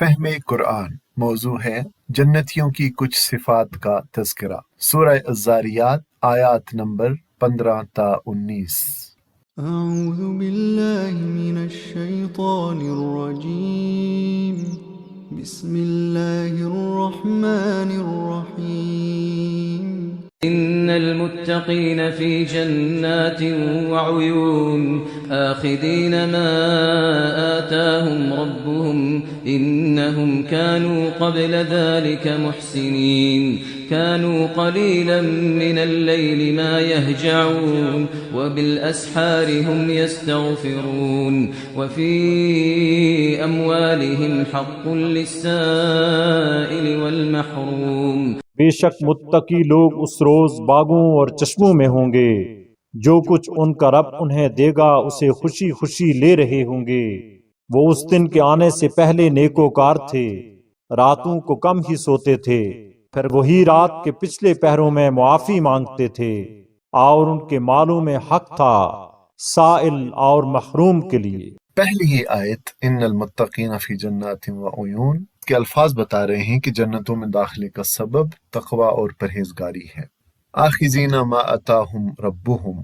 فہم قرآن موضوع ہے جنتیوں کی کچھ صفات کا تذکرہ۔ سورہ الذاریات آیات نمبر 15 تا 19۔ اعوذ باللہ من الشیطان الرجیم، بسم اللہ الرحمن الرحیم۔ إن المتقين في جنات وعيون آخذين ما آتاهم ربهم إنهم كانوا قبل ذلك محسنين كانوا قليلا من الليل ما يهجعون وبالأسحار هم يستغفرون وفي أموالهم حق للسائل والمحروم۔ بے شک متقی لوگ اس روز باغوں اور چشموں میں ہوں گے، جو کچھ ان کا رب انہیں دے گا اسے خوشی خوشی لے رہے ہوں گے۔ وہ اس دن کے آنے سے پہلے نیکوکار تھے، راتوں کو کم ہی سوتے تھے، پھر وہی رات کے پچھلے پہروں میں معافی مانگتے تھے، اور ان کے مالوں میں حق تھا سائل اور محروم کے لیے۔ پہلی ہی آیت ان المتقین فی جنات و عیون کے الفاظ بتا رہے ہیں کہ جنتوں میں داخلے کا سبب تقوی اور پرہیزگاری ہے۔ آخذین ما اتاہم ربہم،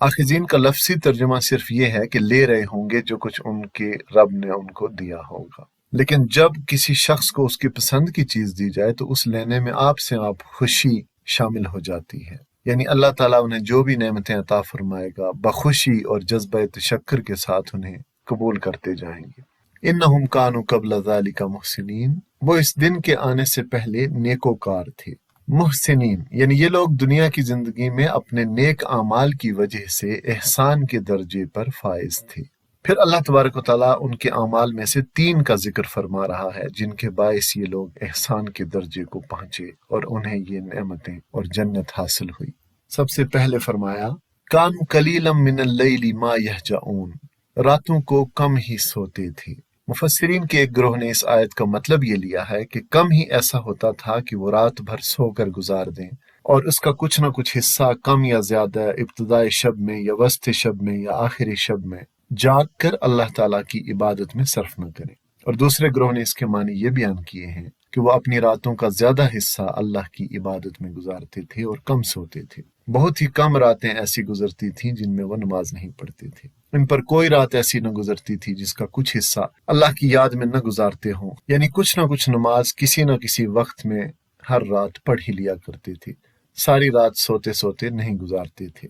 آخذین کا لفظی ترجمہ صرف یہ ہے کہ لے رہے ہوں گے جو کچھ ان کے رب نے ان کو دیا ہوگا، لیکن جب کسی شخص کو اس کی پسند کی چیز دی جائے تو اس لینے میں آپ سے آپ خوشی شامل ہو جاتی ہے، یعنی اللہ تعالیٰ انہیں جو بھی نعمتیں عطا فرمائے گا بخوشی اور جذبہ تشکر کے ساتھ انہیں قبول کرتے جائیں گے۔ انہم کانوا قبل ذالک محسنین، وہ اس دن کے آنے سے پہلے نیکوکار تھے۔ محسنین یعنی یہ لوگ دنیا کی زندگی میں اپنے نیک اعمال کی وجہ سے احسان کے درجے پر فائز تھے۔ پھر اللہ تبارک و تعالیٰ ان کے اعمال میں سے 3 کا ذکر فرما رہا ہے جن کے باعث یہ لوگ احسان کے درجے کو پہنچے اور انہیں یہ نعمتیں اور جنت حاصل ہوئی۔ سب سے پہلے فرمایا کانوا قلیلا من اللیل ما یہجعون، راتوں کو کم ہی سوتے تھے۔ مفسرین کے ایک گروہ نے اس آیت کا مطلب یہ لیا ہے کہ کم ہی ایسا ہوتا تھا کہ وہ رات بھر سو کر گزار دیں اور اس کا کچھ نہ کچھ حصہ کم یا زیادہ ابتدائی شب میں یا وسط شب میں یا آخری شب میں جاگ کر اللہ تعالیٰ کی عبادت میں صرف نہ کریں۔ اور دوسرے گروہ نے اس کے معنی یہ بیان کیے ہیں کہ وہ اپنی راتوں کا زیادہ حصہ اللہ کی عبادت میں گزارتے تھے اور کم سوتے تھے۔ بہت ہی کم راتیں ایسی گزرتی تھیں جن میں وہ نماز نہیں پڑھتے تھے، ان پر کوئی رات ایسی نہ گزرتی تھی جس کا کچھ حصہ اللہ کی یاد میں نہ گزارتے ہوں، یعنی کچھ نہ کچھ نماز کسی نہ کسی وقت میں ہر رات پڑھ ہی لیا کرتے تھے، ساری رات سوتے سوتے نہیں گزارتے تھے۔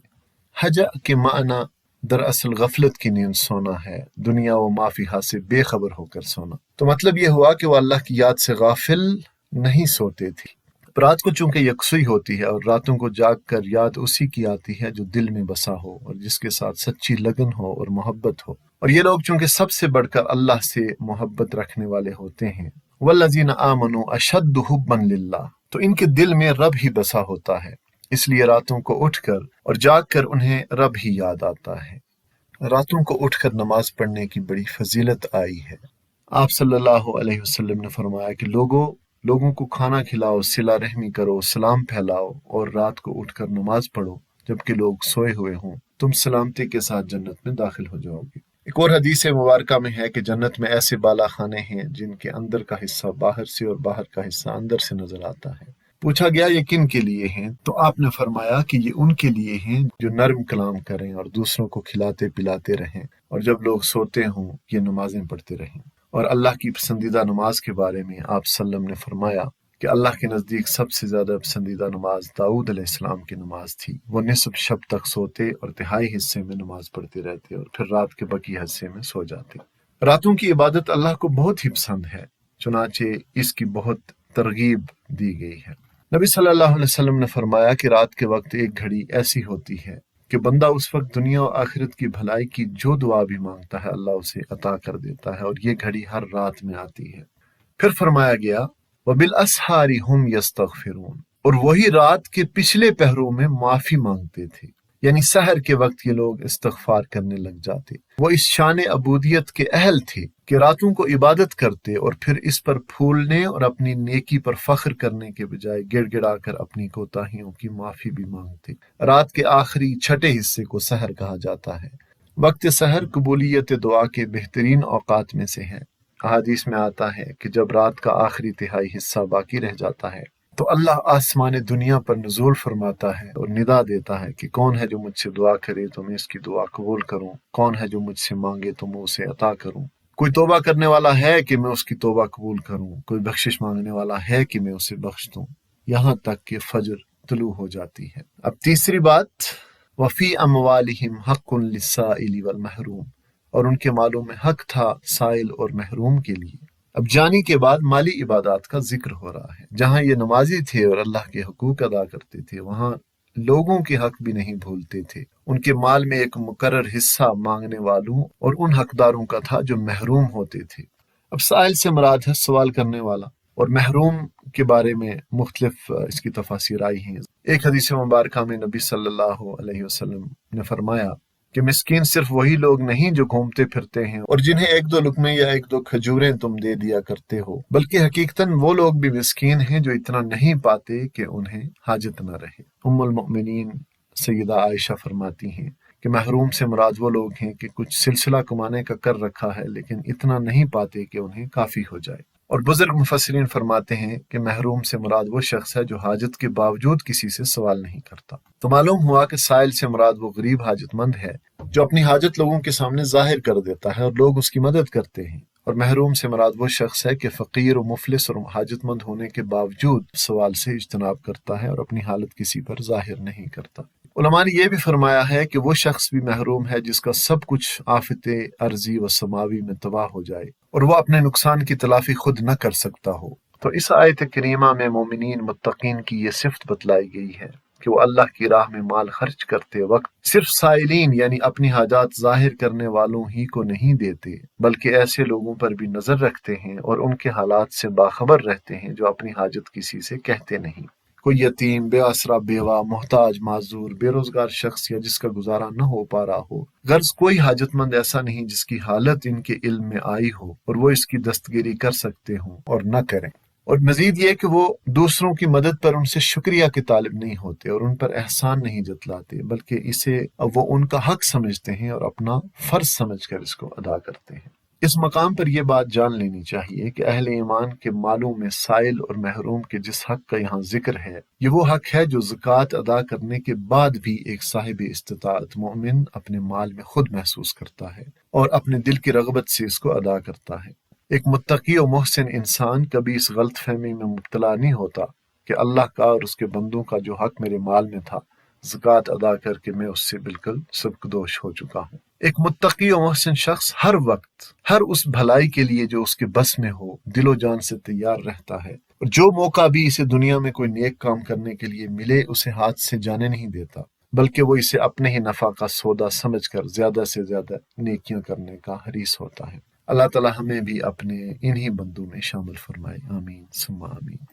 ہجع کے معنی دراصل غفلت کی نیند سونا ہے، دنیا و ما فیہا سے بے خبر ہو کر سونا۔ تو مطلب یہ ہوا کہ وہ اللہ کی یاد سے غافل نہیں سوتے تھے۔ رات کو چونکہ یکسوئی ہوتی ہے اور راتوں کو جاگ کر یاد اسی کی آتی ہے جو دل میں بسا ہو اور جس کے ساتھ سچی لگن ہو اور محبت ہو، اور یہ لوگ چونکہ سب سے بڑھ کر اللہ سے محبت رکھنے والے ہوتے ہیں۔ والذین آمنوا اشد حبا للہ، تو ان کے دل میں رب ہی بسا ہوتا ہے، اس لیے راتوں کو اٹھ کر اور جاگ کر انہیں رب ہی یاد آتا ہے۔ راتوں کو اٹھ کر نماز پڑھنے کی بڑی فضیلت آئی ہے۔ آپ صلی اللہ علیہ وسلم نے فرمایا کہ لوگوں کو کھانا کھلاؤ، صلہ رحمی کرو، سلام پھیلاؤ اور رات کو اٹھ کر نماز پڑھو جبکہ لوگ سوئے ہوئے ہوں، تم سلامتی کے ساتھ جنت میں داخل ہو جاؤ گے۔ ایک اور حدیث مبارکہ میں ہے کہ جنت میں ایسے بالا خانے ہیں جن کے اندر کا حصہ باہر سے اور باہر کا حصہ اندر سے نظر آتا ہے۔ پوچھا گیا یہ کن کے لیے ہیں؟ تو آپ نے فرمایا کہ یہ ان کے لیے ہیں جو نرم کلام کریں اور دوسروں کو کھلاتے پلاتے رہیں، اور جب لوگ سوتے ہوں یہ نمازیں پڑھتے رہیں۔ اور اللہ کی پسندیدہ نماز کے بارے میں آپ صلی اللہ علیہ وسلم نے فرمایا کہ اللہ کے نزدیک سب سے زیادہ پسندیدہ نماز داؤد علیہ السلام کی نماز تھی۔ وہ نصف شب تک سوتے اور تہائی حصے میں نماز پڑھتے رہتے اور پھر رات کے بقی حصے میں سو جاتے۔ راتوں کی عبادت اللہ کو بہت ہی پسند ہے، چنانچہ اس کی بہت ترغیب دی گئی ہے۔ نبی صلی اللہ علیہ وسلم نے فرمایا کہ رات کے وقت ایک گھڑی ایسی ہوتی ہے کہ بندہ اس وقت دنیا و آخرت کی بھلائی کی جو دعا بھی مانگتا ہے اللہ اسے عطا کر دیتا ہے، اور یہ گھڑی ہر رات میں آتی ہے۔ پھر فرمایا گیا وَبِالْأَسْحَارِ هُمْ يَسْتَغْفِرُونَ، اور وہی رات کے پچھلے پہروں میں معافی مانگتے تھے، یعنی سحر کے وقت یہ لوگ استغفار کرنے لگ جاتے۔ وہ اس شان عبودیت کے اہل تھے کہ راتوں کو عبادت کرتے اور پھر اس پر پھولنے اور اپنی نیکی پر فخر کرنے کے بجائے گڑ گڑا کر اپنی کوتاہیوں کی معافی بھی مانگتے۔ رات کے آخری چھٹے حصے کو سحر کہا جاتا ہے۔ وقت سحر قبولیت دعا کے بہترین اوقات میں سے ہے۔ احادیث میں آتا ہے کہ جب رات کا آخری تہائی حصہ باقی رہ جاتا ہے تو اللہ آسمان دنیا پر نزول فرماتا ہے اور ندا دیتا ہے کہ کون ہے جو مجھ سے دعا کرے تو میں اس کی دعا قبول کروں، کون ہے جو مجھ سے مانگے تو میں اسے عطا کروں، کوئی توبہ کرنے والا ہے کہ میں اس کی توبہ قبول کروں، کوئی بخشش مانگنے والا ہے کہ میں اسے بخش دوں، یہاں تک کہ فجر طلوع ہو جاتی ہے۔ اب تیسری بات، وفی اموالہم حق للسائل والمحروم، اور ان کے مالوں میں حق تھا سائل اور محروم کے لیے۔ اب جانی کے بعد مالی عبادات کا ذکر ہو رہا ہے۔ جہاں یہ نمازی تھے اور اللہ کے حقوق ادا کرتے تھے، وہاں لوگوں کے حق بھی نہیں بھولتے تھے۔ ان کے مال میں ایک مقرر حصہ مانگنے والوں اور ان حقداروں کا تھا جو محروم ہوتے تھے۔ اب سائل سے مراد ہے سوال کرنے والا، اور محروم کے بارے میں مختلف اس کی تفاسیر آئی ہیں۔ ایک حدیث مبارکہ میں نبی صلی اللہ علیہ وسلم نے فرمایا کہ مسکین صرف وہی لوگ نہیں جو گھومتے پھرتے ہیں اور جنہیں ایک دو لقمے یا ایک دو کھجوریں تم دے دیا کرتے ہو، بلکہ حقیقتاً وہ لوگ بھی مسکین ہیں جو اتنا نہیں پاتے کہ انہیں حاجت نہ رہے۔ ام المؤمنین سیدہ عائشہ فرماتی ہیں کہ محروم سے مراد وہ لوگ ہیں کہ کچھ سلسلہ کمانے کا کر رکھا ہے لیکن اتنا نہیں پاتے کہ انہیں کافی ہو جائے۔ اور بزرگ مفسرین فرماتے ہیں کہ محروم سے مراد وہ شخص ہے جو حاجت کے باوجود کسی سے سوال نہیں کرتا۔ تو معلوم ہوا کہ سائل سے مراد وہ غریب حاجت مند ہے جو اپنی حاجت لوگوں کے سامنے ظاہر کر دیتا ہے اور لوگ اس کی مدد کرتے ہیں، اور محروم سے مراد وہ شخص ہے کہ فقیر و مفلس اور حاجت مند ہونے کے باوجود سوال سے اجتناب کرتا ہے اور اپنی حالت کسی پر ظاہر نہیں کرتا۔ علماء نے یہ بھی فرمایا ہے کہ وہ شخص بھی محروم ہے جس کا سب کچھ آفت ارضی و سماوی میں تباہ ہو جائے اور وہ اپنے نقصان کی تلافی خود نہ کر سکتا ہو۔ تو اس آیت کریمہ میں مومنین متقین کی یہ صفت بتلائی گئی ہے کہ وہ اللہ کی راہ میں مال خرچ کرتے وقت صرف سائلین یعنی اپنی حاجات ظاہر کرنے والوں ہی کو نہیں دیتے، بلکہ ایسے لوگوں پر بھی نظر رکھتے ہیں اور ان کے حالات سے باخبر رہتے ہیں جو اپنی حاجت کسی سے کہتے نہیں۔ کوئی یتیم، بے آسرا بیوہ، محتاج، معذور، بے روزگار شخص یا جس کا گزارا نہ ہو پا رہا ہو، غرض کوئی حاجت مند ایسا نہیں جس کی حالت ان کے علم میں آئی ہو اور وہ اس کی دستگیری کر سکتے ہوں اور نہ کریں۔ اور مزید یہ کہ وہ دوسروں کی مدد پر ان سے شکریہ کے طالب نہیں ہوتے اور ان پر احسان نہیں جتلاتے، بلکہ اسے وہ ان کا حق سمجھتے ہیں اور اپنا فرض سمجھ کر اس کو ادا کرتے ہیں۔ اس مقام پر یہ بات جان لینی چاہیے کہ اہل ایمان کے مالوں میں سائل اور محروم کے جس حق کا یہاں ذکر ہے، یہ وہ حق ہے جو زکوٰۃ ادا کرنے کے بعد بھی ایک صاحب استطاعت مومن اپنے مال میں خود محسوس کرتا ہے اور اپنے دل کی رغبت سے اس کو ادا کرتا ہے۔ ایک متقی و محسن انسان کبھی اس غلط فہمی میں مبتلا نہیں ہوتا کہ اللہ کا اور اس کے بندوں کا جو حق میرے مال میں تھا، زکوٰۃ ادا کر کے میں اس سے بالکل سبکدوش ہو چکا ہوں۔ ایک متقی و محسن شخص ہر وقت ہر اس بھلائی کے لیے جو اس کے بس میں ہو دل و جان سے تیار رہتا ہے، اور جو موقع بھی اسے دنیا میں کوئی نیک کام کرنے کے لیے ملے اسے ہاتھ سے جانے نہیں دیتا، بلکہ وہ اسے اپنے ہی نفع کا سودا سمجھ کر زیادہ سے زیادہ نیکیاں کرنے کا حریص ہوتا ہے۔ اللہ تعالی ہمیں بھی اپنے انہی بندوں میں شامل فرمائے، آمین ثم آمین۔